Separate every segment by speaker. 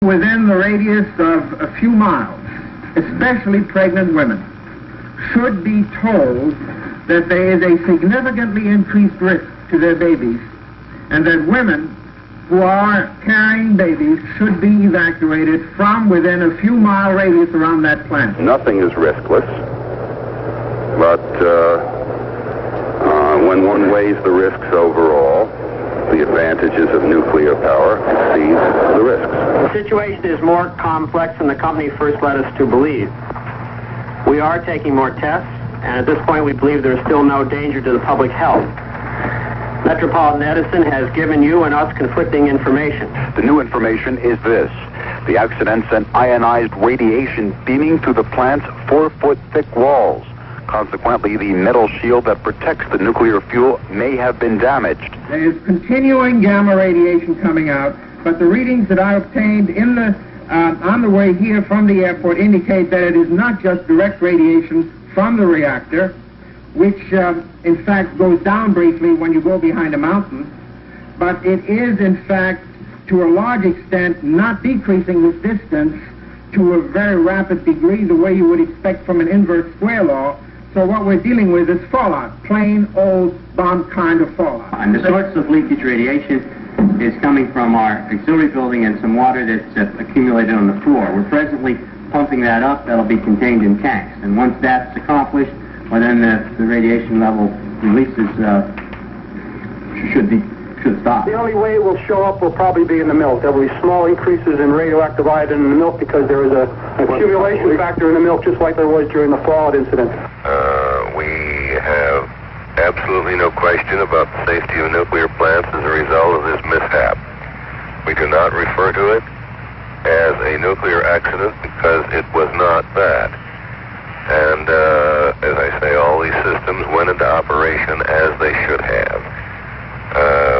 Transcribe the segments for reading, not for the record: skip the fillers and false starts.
Speaker 1: within the radius of a few miles, especially pregnant women, should be told that there is a significantly increased risk to their babies, and that women who are carrying babies should be evacuated from within a few mile radius around that plant.
Speaker 2: Nothing is riskless, but when one weighs the risks overall, the advantages of nuclear power exceed the risks.
Speaker 3: The situation is more complex than the company first led us to believe. We are taking more tests, and at this point we believe there is still no danger to the public health. Metropolitan Edison has given you and us conflicting information.
Speaker 2: The new information is this. The accident sent ionized radiation beaming through the plant's 4-foot-thick walls. Consequently, the metal shield that protects the nuclear fuel may have been damaged.
Speaker 1: There is continuing gamma radiation coming out, but the readings that I obtained on the way here from the airport indicate that it is not just direct radiation from the reactor, which in fact goes down briefly when you go behind a mountain, but it is in fact to a large extent not decreasing with distance to a very rapid degree the way you would expect from an inverse square law. So what we're dealing with is fallout, plain old bomb kind of fallout.
Speaker 3: And the source of leakage radiation is coming from our auxiliary building and some water that's accumulated on the floor. We're presently pumping that up. That'll be contained in tanks. And once that's accomplished, well, then the radiation level releases should stop.
Speaker 4: The only way it will show up will probably be in the milk. There will be small increases in radioactive iodine in the milk because there is an accumulation factor in the milk, just like there was during the fallout incident.
Speaker 5: We have absolutely no question about the safety of nuclear plants as a result of this mishap. We do not refer to it as a nuclear accident because it was not that. And as I say, all these systems went into operation as they should have.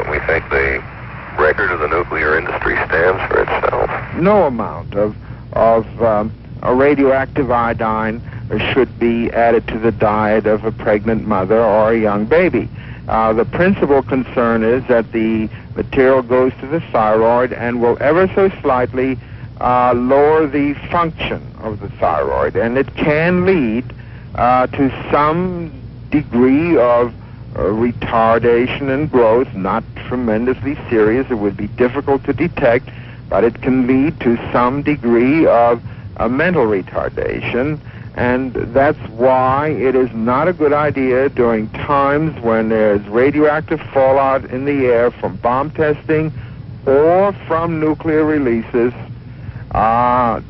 Speaker 5: We think the record of the nuclear industry stands for itself.
Speaker 6: No amount of a radioactive iodine should be added to the diet of a pregnant mother or a young baby. The principal concern is that the material goes to the thyroid and will ever so slightly lower the function of the thyroid, and it can lead to some degree of retardation and growth, not tremendously serious. It would be difficult to detect, but it can lead to some degree of mental retardation, and that's why it is not a good idea during times when there's radioactive fallout in the air from bomb testing or from nuclear releases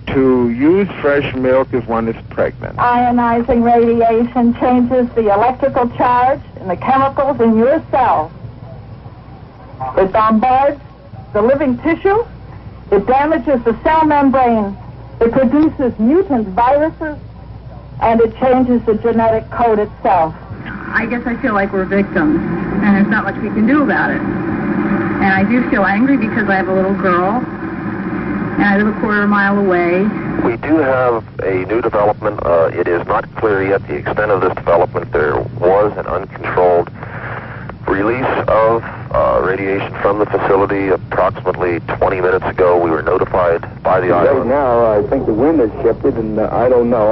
Speaker 6: to use fresh milk if one is pregnant.
Speaker 7: Ionizing radiation changes the electrical charge and the chemicals in your cells. It bombards the living tissue. It damages the cell membrane. It produces mutant viruses, and it changes the genetic code itself.
Speaker 8: I guess I feel like we're victims, and there's not much we can do about it. And I do feel angry because I have a little girl, and I live a quarter-mile away.
Speaker 5: We do have a new development. It is not clear yet the extent of this development. There was an uncontrolled release of radiation from the facility approximately 20 minutes ago. We were notified by the island.
Speaker 2: Right now, I think the wind has shifted, and I don't know.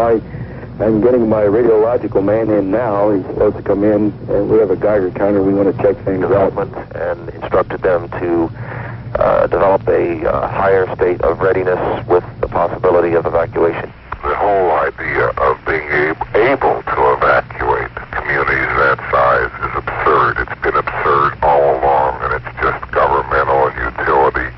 Speaker 2: I'm getting my radiological man in now. He's supposed to come in, and we have a Geiger counter. We want to check things out.
Speaker 5: And instructed them to develop a higher state of readiness with the possibility of evacuation.
Speaker 9: The whole idea of being able to evacuate communities that size is absurd. It's been absurd all along, and it's just governmental and utility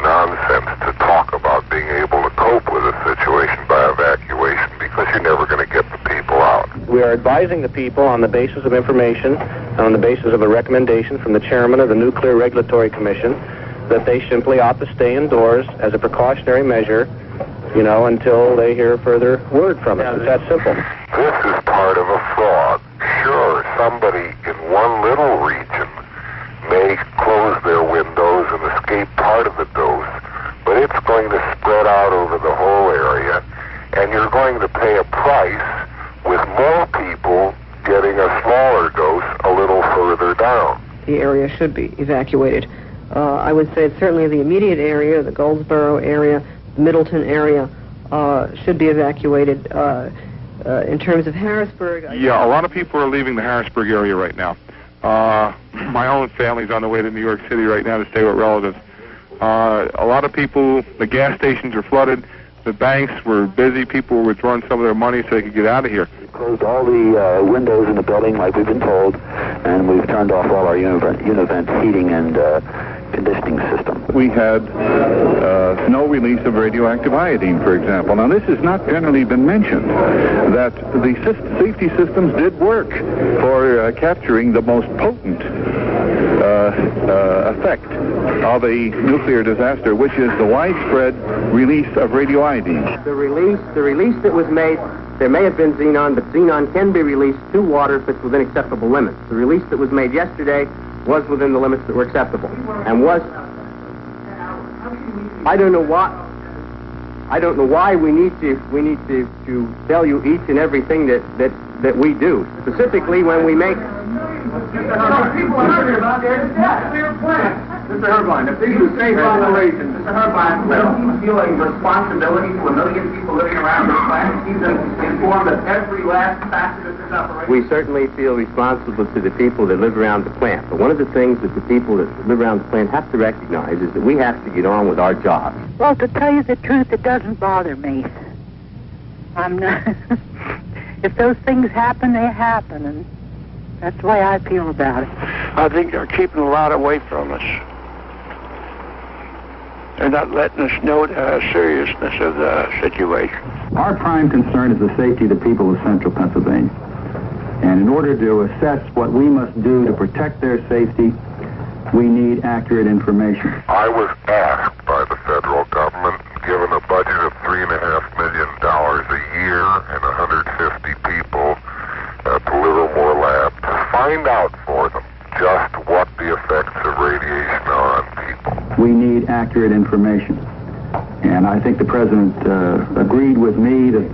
Speaker 9: nonsense to talk about being able to cope with a situation by evacuation, because you're never going to get the people out.
Speaker 3: We are advising the people on the basis of information, on the basis of a recommendation from the chairman of the Nuclear Regulatory Commission, that they simply ought to stay indoors as a precautionary measure, until they hear further word from us. It's that simple.
Speaker 9: This is part of a fraud. Sure, somebody in one little region may close their windows and escape part of the dose, but it's going to spread out over the whole area, and you're going to pay a price with more people getting a smaller dose a little further down.
Speaker 10: The area should be evacuated. I would say certainly the immediate area, the Goldsboro area, Middleton area should be evacuated. In terms of Harrisburg...
Speaker 11: Yeah, a lot of people are leaving the Harrisburg area right now. My own family's on the way to New York City right now to stay with relatives. A lot of people, the gas stations are flooded, the banks were busy, people were withdrawing some of their money so they could get out of here.
Speaker 2: We closed all the windows in the building like we've been told, and we've turned off all our univent heating and conditioning system.
Speaker 12: We had no release of radioactive iodine, for example. Now, this has not generally been mentioned, that the safety systems did work for capturing the most potent effect of a nuclear disaster, which is the widespread release of radioiodine.
Speaker 3: The release that was made, there may have been xenon, but xenon can be released to water if it's within acceptable limits. The release that was made yesterday was within the limits that were acceptable, and was. I don't know why we need to tell you each and everything that we do. Specifically, when we make.
Speaker 1: People are worried about their nuclear plant. Mr. Herbine, if these are safe operations, Mr. Herbine, don't you feel a responsibility to a million people living around this plant to keep them informed of every last facet of this operation?
Speaker 3: We certainly feel responsible to the people that live around the plant. But one of the things that the people that live around the plant have to recognize is that we have to get on with our jobs.
Speaker 13: Well, to tell you the truth, it doesn't bother me. I'm not... If those things happen, they happen, and that's the way I feel about it.
Speaker 14: I think they're keeping a lot away from us. They're not letting us know the seriousness of the situation.
Speaker 15: Our prime concern is the safety of the people of central Pennsylvania. And in order to assess what we must do to protect their safety, we need accurate information.
Speaker 9: I was asked by the federal government, given a budget of $3.5 million a year and 150 people at the Livermore lab, to find out for them just what the effects of radiation are on people.
Speaker 15: We need accurate information. And I think the President agreed with me that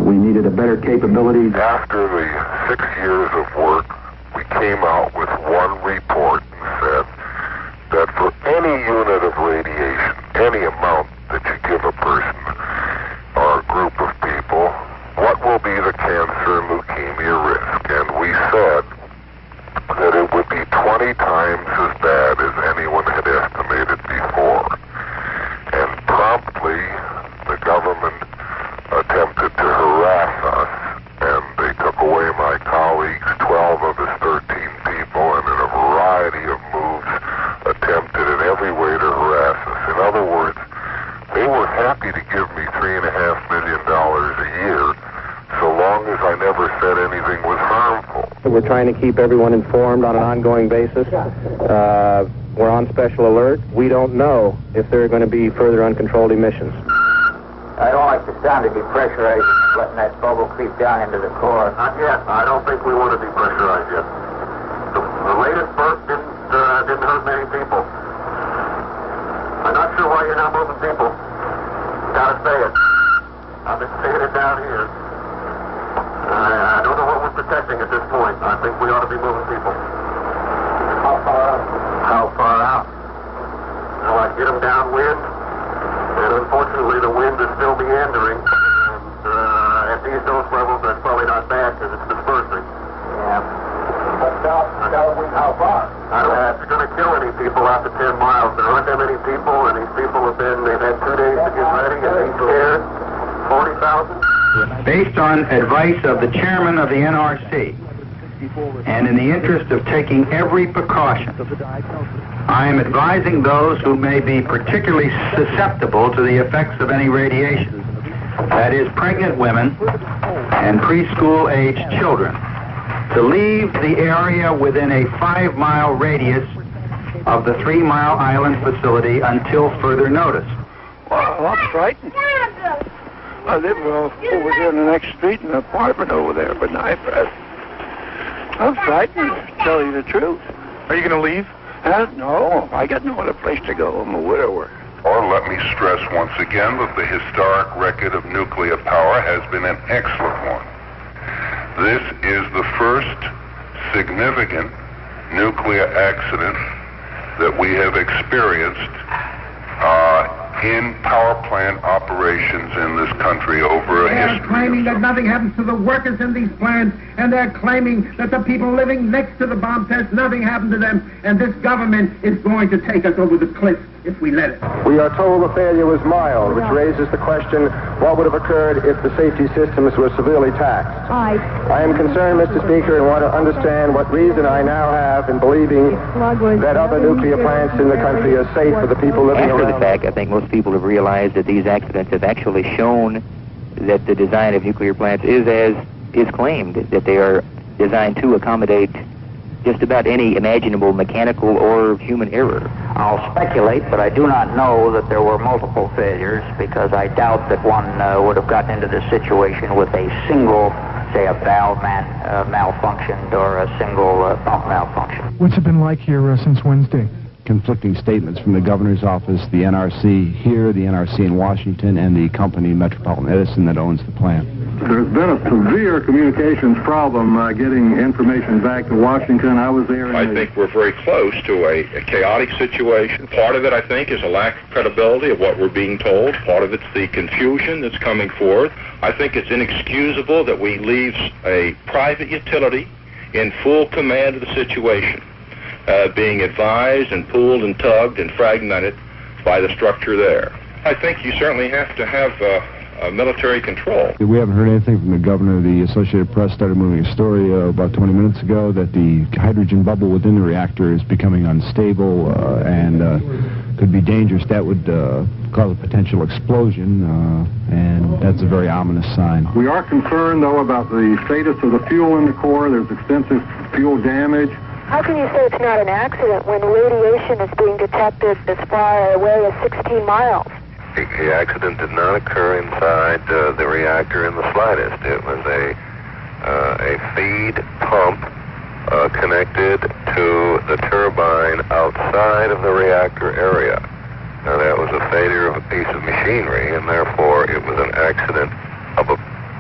Speaker 15: we needed a better capability.
Speaker 9: After the 6 years of work, we came out with one report and said that for any unit of radiation, any amount that you give a person or a group of people, what will be the cancer and leukemia risk? And we said that it would be 20 times as bad as anyone had estimated before. And promptly, the government attempted to harass us, and they took away my colleagues, 12 of his 13 people, and in a variety of moves attempted in every way to harass us. In other words, they were happy to give me $3.5 million a year, so long as I never said anything was harmful.
Speaker 3: We're trying to keep everyone informed on an ongoing basis. We're on special alert. We don't know if there are going to be further uncontrolled emissions.
Speaker 16: I don't like the sound of depressurizing, letting that bubble creep down into the core.
Speaker 9: Not yet. I don't think we want to depressurize yet. The latest burst didn't hurt many people. I'm not sure why you're not moving people. Gotta say it. I've been saying it down here. I don't know what we're protecting at this point. I think we ought to be moving people. How far out? How far out? Well, I'd get them downwind, and unfortunately the wind is still meandering. And at these dose levels, that's probably not bad because it's dispersing.
Speaker 16: Yeah. But southwind, how far?
Speaker 9: It's going to kill any people after 10 miles. There aren't that many people, and these people they've had 2 days to get ready, and they scared 40,000.
Speaker 17: Based on advice of the chairman of the NRC, and in the interest of taking every precaution, I am advising those who may be particularly susceptible to the effects of any radiation, that is, pregnant women and preschool-aged children, to leave the area within a 5-mile radius of the 3 Mile Island facility until further notice.
Speaker 14: Well, I'm frightened. I live over here in the next street in an apartment over there, but I'm frightened, to tell you the truth.
Speaker 11: Are you going to leave?
Speaker 14: No, I got no other place to go. I'm a widower.
Speaker 9: Or let me stress once again that the historic record of nuclear power has been an excellent one. This is the first significant nuclear accident that we have experienced in power plant operations in this country over a history.
Speaker 1: They're claiming that nothing happens to the workers in these plants, and they're claiming that the people living next to the bomb test, nothing happened to them, and this government is going to take us over the cliff if we let it.
Speaker 18: We are told the failure was mild, which raises the question, what would have occurred if the safety systems were severely taxed? I am concerned, Mr. Speaker, and want to understand what reason I now have in believing that other nuclear plants in the country are safe for the people living around.
Speaker 19: After the fact, I think most people have realized that these accidents have actually shown that the design of nuclear plants is as is claimed, that they are designed to accommodate just about any imaginable mechanical or human error.
Speaker 16: I'll speculate, but I do not know that there were multiple failures, because I doubt that one would have gotten into this situation with a single, say, a valve malfunctioned or a single pump malfunction.
Speaker 20: What's it been like here since Wednesday?
Speaker 21: Conflicting statements from the governor's office, the NRC here, the NRC in Washington, and the company Metropolitan Edison that owns the plant.
Speaker 12: There's been a severe communications problem getting information back to Washington. I was there.
Speaker 22: I think we're very close to a chaotic situation. Part of it, I think, is a lack of credibility of what we're being told. Part of it's the confusion that's coming forth. I think it's inexcusable that we leave a private utility in full command of the situation, being advised and pulled and tugged and fragmented by the structure there. I think you certainly have to have military control.
Speaker 21: We haven't heard anything from the governor. The Associated Press started moving a story about 20 minutes ago that the hydrogen bubble within the reactor is becoming unstable and could be dangerous. That would cause a potential explosion, and that's a very ominous sign.
Speaker 12: We are concerned, though, about the status of the fuel in the core. There's extensive fuel damage.
Speaker 23: How can you say it's not an accident when radiation is being detected as far away as 16 miles?
Speaker 5: The accident did not occur inside the reactor in the slightest. It was a feed pump connected to the turbine outside of the reactor area. Now, that was a failure of a piece of machinery, and therefore it was an accident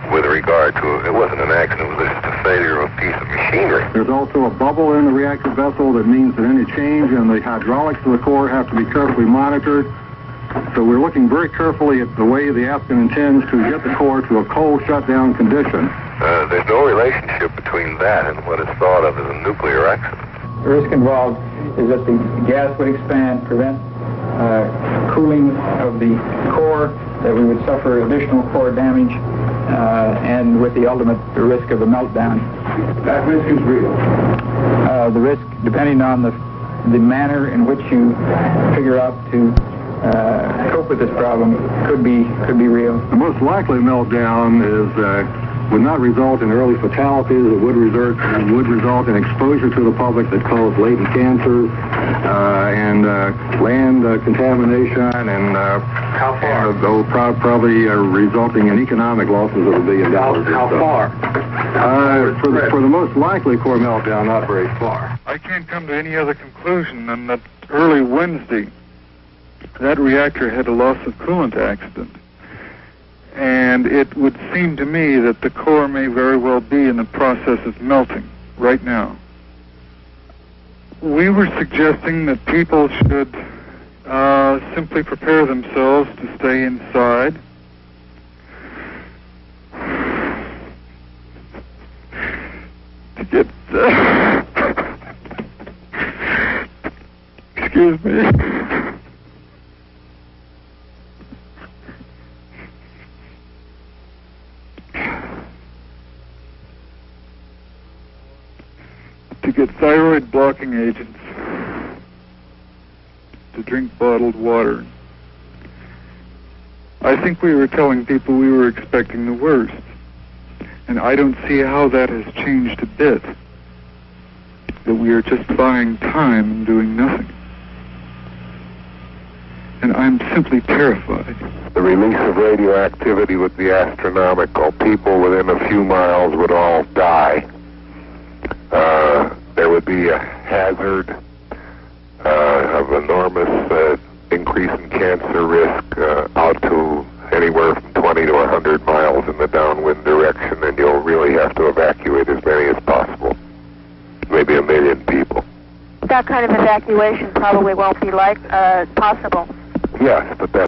Speaker 5: with regard to, it wasn't an accident, it was just a failure of a piece of machinery.
Speaker 12: There's also a bubble in the reactor vessel that means that any change in the hydraulics of the core have to be carefully monitored. So we're looking very carefully at the way the applicant intends to get the core to a cold shutdown condition.
Speaker 5: There's no relationship between that and what is thought of as a nuclear accident.
Speaker 24: The risk involved is that the gas would expand, prevent cooling of the core, that we would suffer additional core damage, and with the ultimate risk of a meltdown.
Speaker 12: That risk is real.
Speaker 24: The risk, depending on the manner in which you figure out to cope with this problem, could be real.
Speaker 12: The most likely meltdown would not result in early fatalities. It would result in exposure to the public that cause latent cancers and land contamination and
Speaker 5: how far?
Speaker 12: Probably resulting in economic losses of $1 billion.
Speaker 5: How far?
Speaker 12: For the most likely core meltdown, not very far.
Speaker 11: I can't come to any other conclusion than that early Wednesday, that reactor had a loss of coolant accident. And it would seem to me that the core may very well be in the process of melting right now. We were suggesting that people should simply prepare themselves to stay inside. To get... Excuse me. To get thyroid blocking agents, to drink bottled water. I think we were telling people we were expecting the worst, and I don't see how that has changed a bit, that we are just buying time and doing nothing. And I'm simply terrified.
Speaker 9: The release of radioactivity would be astronomical. People within a few miles would all die. There would be a hazard of enormous increase in cancer risk out to anywhere from 20 to 100 miles in the downwind direction, and you'll really have to evacuate as many as possible, maybe 1 million people.
Speaker 23: That kind of evacuation probably won't be possible.
Speaker 9: Yes, but that